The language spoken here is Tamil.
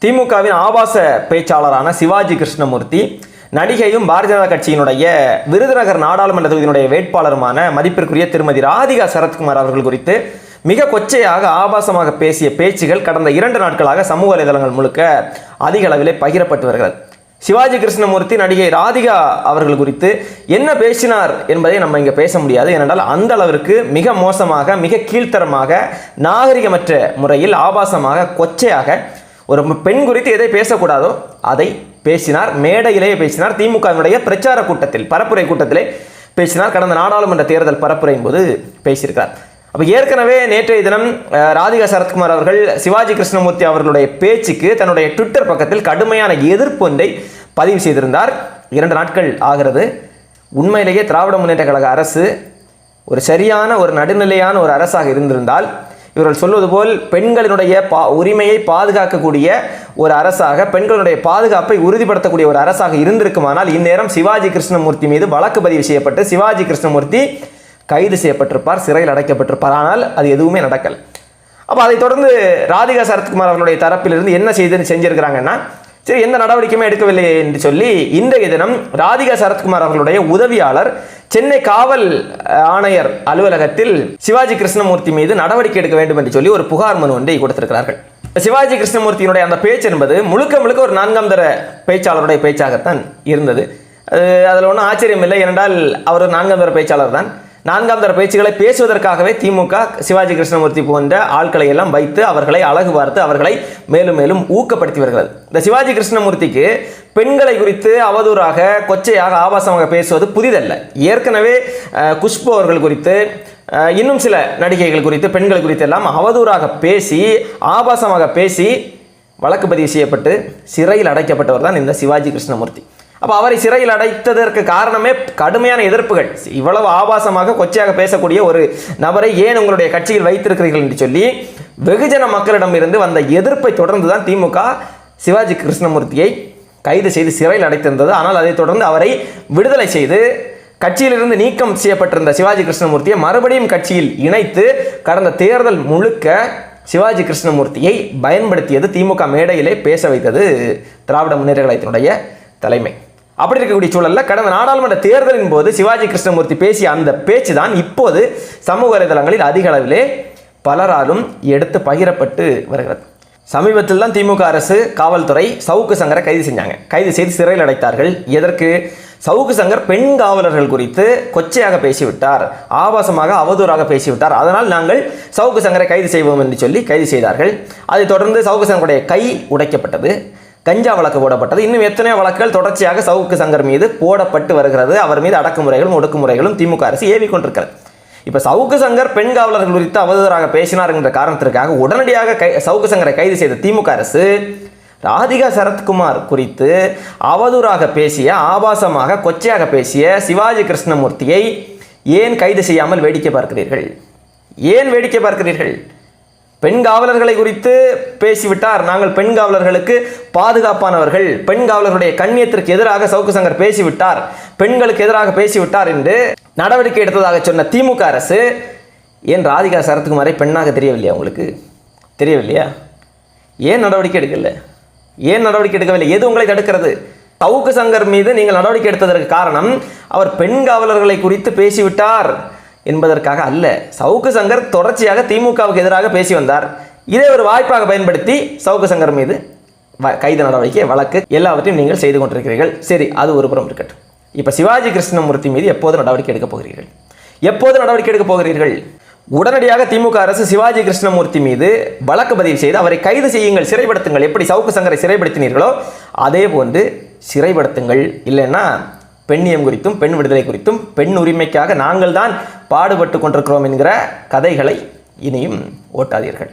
திமுகவின் ஆபாச பேச்சாளரான சிவாஜி கிருஷ்ணமூர்த்தி நடிகையும் பாரதிய ஜனதா கட்சியினுடைய விருதுநகர் நாடாளுமன்ற தொகுதியினுடைய வேட்பாளருமான மதிப்பிற்குரிய திருமதி ராதிகா சரத்குமார் அவர்கள் குறித்து மிக கொச்சையாக ஆபாசமாக பேசிய பேச்சுகள் கடந்த 2 நாட்களாக சமூக வலைதளங்கள் முழுக்க அதிக அளவிலே பகிரப்பட்டு வருகிறது. சிவாஜி கிருஷ்ணமூர்த்தி நடிகை ராதிகா அவர்கள் குறித்து என்ன பேசினார் என்பதை நம்ம இங்கே பேச முடியாது. ஏனென்றால் அந்த அளவிற்கு மிக மோசமாக, மிக கீழ்த்தரமாக, நாகரிகமற்ற முறையில் ஆபாசமாக, கொச்சையாக ஒரு பெண் குறித்து எதை பேசக்கூடாதோ அதை பேசினார். மேடையிலேயே பேசினார். திமுகவினுடைய பிரச்சார கூட்டத்தில், பரப்புரை கூட்டத்திலே பேசினார். கடந்த நாடாளுமன்ற தேர்தல் பரப்புரையின் போது பேசியிருக்கிறார். அப்போ ஏற்கனவே நேற்றைய தினம் ராதிகா சரத்குமார் அவர்கள் சிவாஜி கிருஷ்ணமூர்த்தி அவர்களுடைய பேச்சுக்கு தன்னுடைய ட்விட்டர் பக்கத்தில் கடுமையான எதிர்ப்பு ஒன்றை பதிவு செய்திருந்தார். 2 நாட்கள் ஆகிறது. உண்மையிலேயே திராவிட முன்னேற்ற கழக அரசு ஒரு சரியான, ஒரு நடுநிலையான ஒரு அரசாக இருந்திருந்தால், இவர்கள் சொல்வது போல் பெண்களினுடைய உரிமையை பாதுகாக்கக்கூடிய ஒரு அரசாக, பெண்களுடைய பாதுகாப்பை உறுதிப்படுத்தக்கூடிய ஒரு அரசாக இருந்திருக்குமானால் இந்நேரம் சிவாஜி கிருஷ்ணமூர்த்தி மீது வழக்கு பதிவு செய்யப்பட்டு சிவாஜி கிருஷ்ணமூர்த்தி கைது செய்யப்பட்டிருப்பார், சிறையில் அடைக்கப்பட்டிருப்பார். ஆனால் அது எதுவுமே நடக்கல. அப்போ அதை தொடர்ந்து ராதிகா சரத்குமார் அவர்களுடைய தரப்பிலிருந்து என்ன செஞ்சிருக்கிறாங்கன்னா, சரி, எந்த நடவடிக்கையுமே எடுக்கவில்லை என்று சொல்லி இன்றைய தினம் ராதிகா சரத்குமார் அவர்களுடைய உதவியாளர் சென்னை காவல் ஆணையர் அலுவலகத்தில் சிவாஜி கிருஷ்ணமூர்த்தி மீது நடவடிக்கை எடுக்க வேண்டும் என்று சொல்லி ஒரு புகார் மனு ஒன்றை கொடுத்திருக்கிறார்கள். சிவாஜி கிருஷ்ணமூர்த்தியினுடைய அந்த பேச்சு என்பது முழுக்க முழுக்க ஒரு 4ஆம் தர பேச்சாளருடைய பேச்சாகத்தான் இருந்தது. அதில் ஒன்றும் ஆச்சரியம் இல்லை. ஏனென்றால் அவர் 4ஆம் தர பேச்சாளர் தான். 4ஆம் தர பேச்சுகளை பேசுவதற்காகவே திமுக சிவாஜி கிருஷ்ணமூர்த்தி போன்ற ஆட்களை எல்லாம் வைத்து அவர்களை அழகு பார்த்து அவர்களை மேலும் மேலும் ஊக்கப்படுத்தி வருகிறது. இந்த சிவாஜி கிருஷ்ணமூர்த்திக்கு பெண்களை குறித்து அவதூறாக, கொச்சையாக, ஆபாசமாக பேசுவது புதிதல்ல. ஏற்கனவே குஷ்பு அவர்கள் குறித்து, இன்னும் சில நடிகைகள் குறித்து, பெண்கள் குறித்து எல்லாம் அவதூறாக பேசி, ஆபாசமாக பேசி வழக்கு பதிவு செய்யப்பட்டு சிறையில் அடைக்கப்பட்டவர் தான் இந்த சிவாஜி கிருஷ்ணமூர்த்தி. அப்போ அவரை சிறையில் அடைத்ததற்கு காரணமே கடுமையான எதிர்ப்புகள். இவ்வளவு ஆபாசமாக, கொச்சையாக பேசக்கூடிய ஒரு நபரை ஏன் உங்களுடைய கட்சியில் வைத்திருக்கிறீர்கள் என்று சொல்லி வெகுஜன மக்களிடம் இருந்து வந்த எதிர்ப்பை தொடர்ந்து தான் திமுக சிவாஜி கிருஷ்ணமூர்த்தியை கைது செய்து சிறையில் அடைத்திருந்தது. ஆனால் அதைத் தொடர்ந்து அவரை விடுதலை செய்து கட்சியிலிருந்து நீக்கம் செய்யப்பட்டிருந்த சிவாஜி கிருஷ்ணமூர்த்தியை மறுபடியும் கட்சியில் இணைத்து கடந்த தேர்தல் முழுக்க சிவாஜி கிருஷ்ணமூர்த்தியை பயன்படுத்தியது, திமுக மேடையிலே பேச வைத்தது திராவிட முன்னேற்ற கழகத்தினுடைய தலைமை. அப்படி இருக்கக்கூடிய சூழலில் கடந்த நாடாளுமன்ற தேர்தலின் போது சிவாஜி கிருஷ்ணமூர்த்தி பேசிய அந்த பேச்சு தான் இப்போது சமூக வலைதளங்களில் அதிக அளவிலே பலராலும் எடுத்து பகிரப்பட்டு வருகிறது. சமீபத்தில் தான் திமுக அரசு, காவல்துறை சவுக்கு சங்கரை கைது செஞ்சாங்க. கைது செய்து சிறையில் அடைத்தார்கள். எதற்கு? சவுக்கு சங்கர் பெண் காவலர்கள் குறித்து கொச்சையாக பேசிவிட்டார், ஆபாசமாக, அவதூறாக பேசிவிட்டார், அதனால் நாங்கள் சவுக்கு சங்கரை கைது செய்வோம் என்று சொல்லி கைது செய்தார்கள். அதைத் தொடர்ந்து சவுக்கு சங்கருடைய கை உடைக்கப்பட்டது, கஞ்சா வழக்கு போடப்பட்டது. இன்னும் எத்தனையோ வழக்குகள் தொடர்ச்சியாக சவுக்கு சங்கர் மீது போடப்பட்டு வருகிறது. அவர் மீது அடக்குமுறைகளும் ஒடுக்குமுறைகளும் திமுக அரசு ஏவிக்கொண்டிருக்கிறது. இப்போ சவுக்கு சங்கர் பெண் காவலர்கள் குறித்து அவதூறாக பேசினார் என்ற காரணத்திற்காக உடனடியாக சவுக்கு சங்கரை கைது செய்த திமுக அரசு ராதிகா சரத்குமார் குறித்து அவதூறாக பேசிய, ஆபாசமாக, கொச்சையாக பேசிய சிவாஜி கிருஷ்ணமூர்த்தியை ஏன் கைது செய்யாமல் வேடிக்கை பார்க்கிறீர்கள்? ஏன் வேடிக்கை பார்க்கிறீர்கள்? பெண் காவலர்களை குறித்து பேசிவிட்டார், நாங்கள் பெண் காவலர்களுக்கு பாதுகாப்பானவர்கள், பெண் காவலர்களுடைய கண்ணியத்திற்கு எதிராக சவுக்கு சங்கர் பேசிவிட்டார், பெண்களுக்கு எதிராக பேசிவிட்டார் என்று நடவடிக்கை எடுத்ததாக சொன்ன திமுக அரசு ஏன் ராதிகா சரத்குமாரை பெண்ணாக தெரியவில்லையா? உங்களுக்கு தெரியவில்லையா? ஏன் நடவடிக்கை எடுக்கல? ஏன் நடவடிக்கை எடுக்கவில்லை? எது உங்களை தடுக்கிறது? சவுக்கு சங்கர் மீது நீங்கள் நடவடிக்கை எடுத்ததற்கு காரணம் அவர் பெண் காவலர்களை குறித்து பேசிவிட்டார் என்பதற்காக அல்ல. சவுக்கு சங்கர் தொடர்ச்சியாக திமுகவுக்கு எதிராக பேசி வந்தார். இதை ஒரு வாய்ப்பாக பயன்படுத்தி சவுக்கு சங்கர் மீது கைது நடவடிக்கை, வழக்கு எல்லாவற்றையும் நீங்கள் செய்து கொண்டிருக்கிறீர்கள். சரி, அது ஒரு புறம் இருக்கட்டும். இப்போ சிவாஜி கிருஷ்ணமூர்த்தி மீது எப்போது நடவடிக்கை எடுக்கப் போகிறீர்கள்? எப்போது நடவடிக்கை எடுக்கப் போகிறீர்கள்? உடனடியாக திமுக அரசு சிவாஜி கிருஷ்ணமூர்த்தி மீது வழக்கு பதிவு செய்து அவரை கைது செய்யுங்கள், சிறைப்படுத்துங்கள். எப்படி சவுக்கு சங்கரை சிறைப்படுத்தினீர்களோ அதே போன்று சிறைப்படுத்துங்கள். இல்லைன்னா பெண்ணியம் குறித்தும், பெண் விடுதலை குறித்தும், பெண் உரிமைக்காக நாங்கள் தான் பாடுபட்டு கொண்டிருக்கிறோம் என்கிற கதைகளை இனியும் ஓட்டாதீர்கள்.